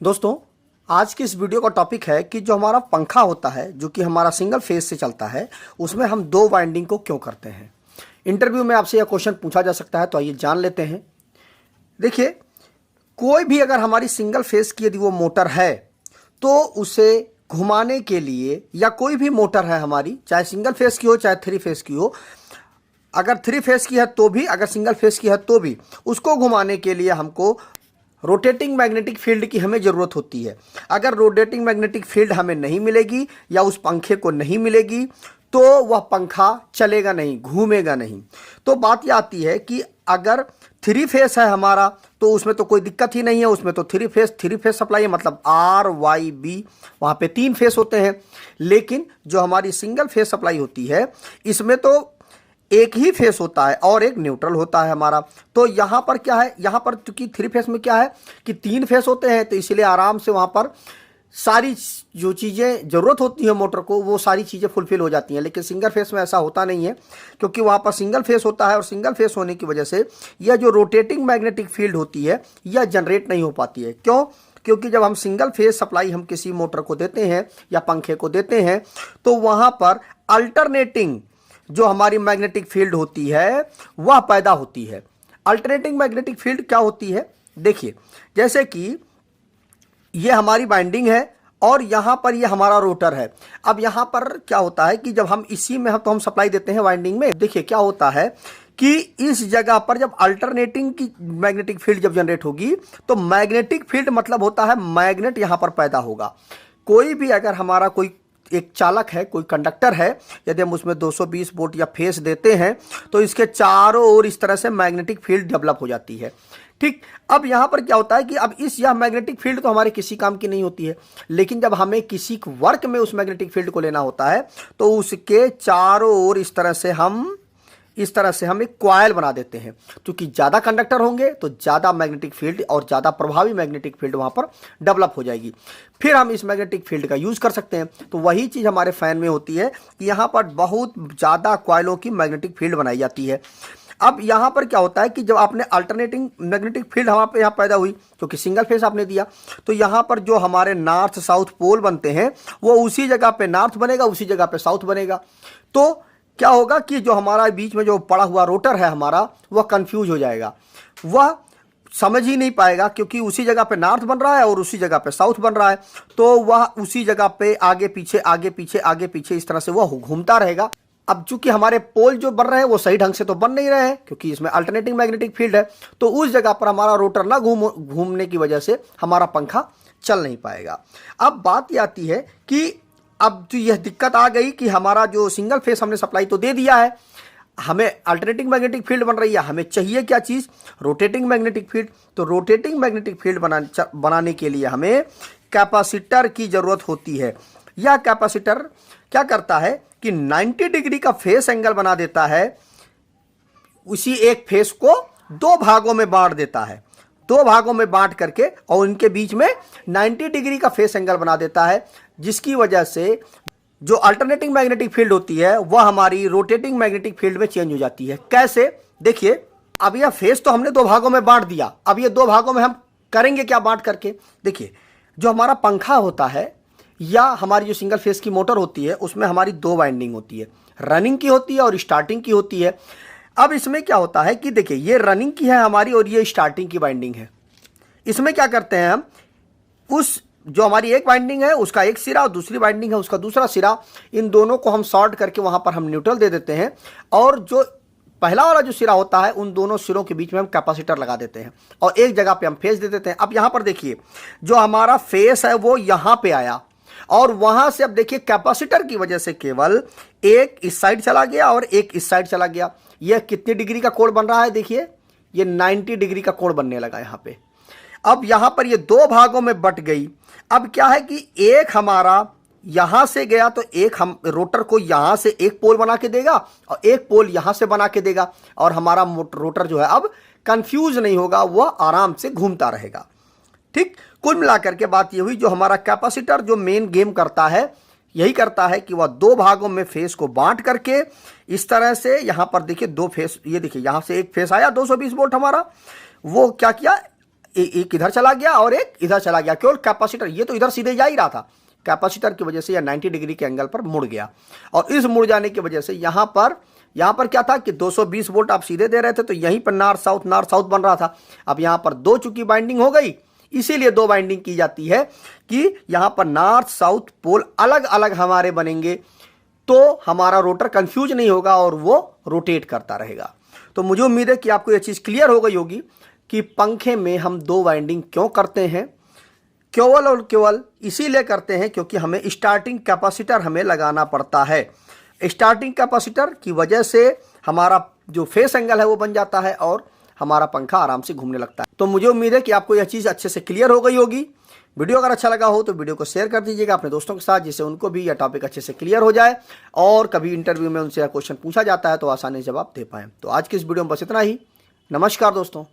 दोस्तों, आज की इस वीडियो का टॉपिक है कि जो हमारा पंखा होता है जो कि हमारा सिंगल फेज से चलता है, उसमें हम दो वाइंडिंग को क्यों करते हैं। इंटरव्यू में आपसे यह क्वेश्चन पूछा जा सकता है, तो आइए जान लेते हैं। देखिए, कोई भी अगर हमारी सिंगल फेज की यदि वो मोटर है तो उसे घुमाने के लिए, या कोई भी मोटर है हमारी, चाहे सिंगल फेज की हो चाहे थ्री फेज की हो, अगर थ्री फेज की है तो भी, अगर सिंगल फेज की है तो भी, उसको घुमाने के लिए हमको रोटेटिंग मैग्नेटिक फील्ड की हमें ज़रूरत होती है। अगर रोटेटिंग मैग्नेटिक फील्ड हमें नहीं मिलेगी या उस पंखे को नहीं मिलेगी तो वह पंखा चलेगा नहीं, घूमेगा नहीं। तो बात यह आती है कि अगर थ्री फेस है हमारा तो उसमें तो कोई दिक्कत ही नहीं है, उसमें तो थ्री फेस सप्लाई है, मतलब आर वाई बी, वहाँ पे तीन फेस होते हैं। लेकिन जो हमारी सिंगल फेस सप्लाई होती है, इसमें तो एक ही फेस होता है और एक न्यूट्रल होता है हमारा। तो यहाँ पर क्या है, यहाँ पर चूंकि थ्री फेस में क्या है कि तीन फेस होते हैं, तो इसलिए आराम से वहाँ पर सारी जो चीज़ें ज़रूरत होती है मोटर को, वो सारी चीज़ें फुलफिल हो जाती हैं। लेकिन सिंगल फेस में ऐसा होता नहीं है, क्योंकि वहाँ पर सिंगल फेस होता है और सिंगल फेस होने की वजह से यह जो रोटेटिंग मैग्नेटिक फील्ड होती है यह जनरेट नहीं हो पाती है। क्यों? क्योंकि जब हम सिंगल फेस सप्लाई हम किसी मोटर को देते हैं या पंखे को देते हैं, तो वहाँ पर अल्टरनेटिंग जो हमारी मैग्नेटिक फील्ड होती है वह पैदा होती है। अल्टरनेटिंग मैग्नेटिक फील्ड क्या होती है? देखिए, जैसे कि ये हमारी बाइंडिंग है और यहाँ पर ये हमारा रोटर है। अब यहाँ पर क्या होता है कि जब हम इसी में हम सप्लाई देते हैं वाइंडिंग में, देखिए क्या होता है कि इस जगह पर जब अल्टरनेटिंग की मैग्नेटिक फील्ड जब जनरेट होगी, तो मैग्नेटिक फील्ड मतलब होता है मैग्नेट यहाँ पर पैदा होगा। कोई भी अगर हमारा कोई एक चालक है, कोई कंडक्टर है, यदि हम उसमें 220 वोल्ट या फेस देते हैं तो इसके चारों ओर इस तरह से मैग्नेटिक फील्ड डेवलप हो जाती है। ठीक, अब यहाँ पर क्या होता है कि अब यह मैग्नेटिक फील्ड तो हमारे किसी काम की नहीं होती है, लेकिन जब हमें किसी वर्क में उस मैग्नेटिक फील्ड को लेना होता है तो उसके चारों ओर इस तरह से हम एक कॉइल बना देते हैं। क्योंकि ज़्यादा कंडक्टर होंगे तो ज़्यादा मैग्नेटिक फील्ड और ज़्यादा प्रभावी मैग्नेटिक फील्ड वहाँ पर डेवलप हो जाएगी। फिर हम इस मैग्नेटिक फील्ड का यूज़ कर सकते हैं। तो वही चीज़ हमारे फैन में होती है कि यहाँ पर बहुत ज़्यादा कॉइलों की मैग्नेटिक फील्ड बनाई जाती है। अब यहाँ पर क्या होता है कि जब आपने अल्टरनेटिंग मैग्नेटिक फील्ड यहाँ पैदा हुई, क्योंकि सिंगल फेस आपने दिया, तो यहाँ पर जो हमारे नॉर्थ साउथ पोल बनते हैं वो उसी जगह पे नॉर्थ बनेगा, उसी जगह पे साउथ बनेगा। तो क्या होगा कि जो हमारा बीच में जो पड़ा हुआ रोटर है हमारा, वह कंफ्यूज हो जाएगा, वह समझ ही नहीं पाएगा, क्योंकि उसी जगह पे नॉर्थ बन रहा है और उसी जगह पे साउथ बन रहा है। तो वह उसी जगह पे आगे पीछे आगे पीछे आगे पीछे इस तरह से वह घूमता रहेगा। अब चूंकि हमारे पोल जो बन रहे हैं वो सही ढंग से तो बन नहीं रहे हैं, क्योंकि इसमें अल्टरनेटिंग मैग्नेटिक फील्ड है, तो उस जगह पर हमारा रोटर ना घूमने की वजह से हमारा पंखा चल नहीं पाएगा। अब बात यह आती है कि अब जो यह दिक्कत आ गई कि हमारा जो सिंगल फेस हमने सप्लाई तो दे दिया है, हमें अल्टरनेटिंग मैग्नेटिक फील्ड बन रही है, हमें चाहिए क्या चीज़? Rotating magnetic field. तो रोटेटिंग मैग्नेटिक फील्ड बनाने के लिए हमें कैपेसिटर की ज़रूरत होती है। यह कैपेसिटर क्या करता है कि 90 डिग्री का फेस एंगल बना देता है, उसी एक फेस को दो भागों में बांट देता है, दो भागों में बांट करके और इनके बीच में 90 डिग्री का फेस एंगल बना देता है, जिसकी वजह से जो अल्टरनेटिंग मैग्नेटिक फील्ड होती है वह हमारी रोटेटिंग मैग्नेटिक फील्ड में चेंज हो जाती है। कैसे? देखिए, अब यह फेस तो हमने दो भागों में बांट दिया, अब ये दो भागों में हम करेंगे क्या बांट करके? देखिए, जो हमारा पंखा होता है या हमारी जो सिंगल फेस की मोटर होती है, उसमें हमारी दो वाइंडिंग होती है, रनिंग की होती है और स्टार्टिंग की होती है। अब इसमें क्या होता है कि देखिए, ये रनिंग की है हमारी और ये स्टार्टिंग की वाइंडिंग है। इसमें क्या करते हैं हम, उस जो हमारी एक वाइंडिंग है उसका एक सिरा और दूसरी वाइंडिंग है उसका दूसरा सिरा, इन दोनों को हम शॉर्ट करके वहां पर हम न्यूट्रल दे देते हैं, और जो पहला वाला जो सिरा होता है उन दोनों सिरों के बीच में हम कैपेसिटर लगा देते हैं और एक जगह पे हम फेस दे देते हैं। अब यहां पर देखिए, जो हमारा फेस है वो यहां पे आया और वहां से अब देखिए कैपेसिटर की वजह से केवल एक इस साइड चला गया और एक इस साइड चला गया। यह कितनी डिग्री का कोण बन रहा है? देखिए, ये 90 डिग्री का कोण बनने लगा यहां पे। अब यहां पर ये दो भागों में बट गई। अब क्या है कि एक हमारा यहां से गया तो एक हम रोटर को यहां से एक पोल बना के देगा और एक पोल यहां से बना के देगा, और हमारा रोटर जो है अब कंफ्यूज नहीं होगा, वह आराम से घूमता रहेगा। ठीक, कुल मिलाकर के बात यह हुई, जो हमारा कैपेसिटर जो मेन गेम करता है यही करता है कि वह दो भागों में फेस को बांट करके इस तरह से, यहां पर देखिए दो फेस, ये देखिए यहां से एक फेस आया 220 वोल्ट हमारा, वो क्या किया, एक इधर चला गया और एक इधर चला गया, केवल कैपेसिटर ये तो इधर सीधे जा ही रहा था, कैपेसिटर की वजह से यह 90 डिग्री के एंगल पर मुड़ गया। और इस मुड़ जाने की वजह से यहाँ पर क्या था कि 220 वोल्ट आप सीधे दे रहे थे, तो यहीं पर नॉर्थ साउथ बन रहा था। अब यहाँ पर दो चूंकि बाइंडिंग हो गई, इसीलिए दो बाइंडिंग की जाती है कि यहाँ पर नॉर्थ साउथ पोल अलग अलग हमारे बनेंगे, तो हमारा रोटर कंफ्यूज नहीं होगा और वो रोटेट करता रहेगा। तो मुझे उम्मीद है कि आपको यह चीज़ क्लियर हो गई होगी कि पंखे में हम दो वाइंडिंग क्यों करते हैं। केवल और केवल इसीलिए करते हैं क्योंकि हमें स्टार्टिंग कैपेसिटर हमें लगाना पड़ता है। स्टार्टिंग कैपेसिटर की वजह से हमारा जो फेस एंगल है वो बन जाता है और हमारा पंखा आराम से घूमने लगता है। तो मुझे उम्मीद है कि आपको यह चीज़ अच्छे से क्लियर हो गई होगी। वीडियो अगर अच्छा लगा हो तो वीडियो को शेयर कर दीजिएगा अपने दोस्तों के साथ, जिससे उनको भी यह टॉपिक अच्छे से क्लियर हो जाए और कभी इंटरव्यू में उनसे यह क्वेश्चन पूछा जाता है तो आसानी से जवाब दे पाएँ। तो आज की इस वीडियो में बस इतना ही। नमस्कार दोस्तों।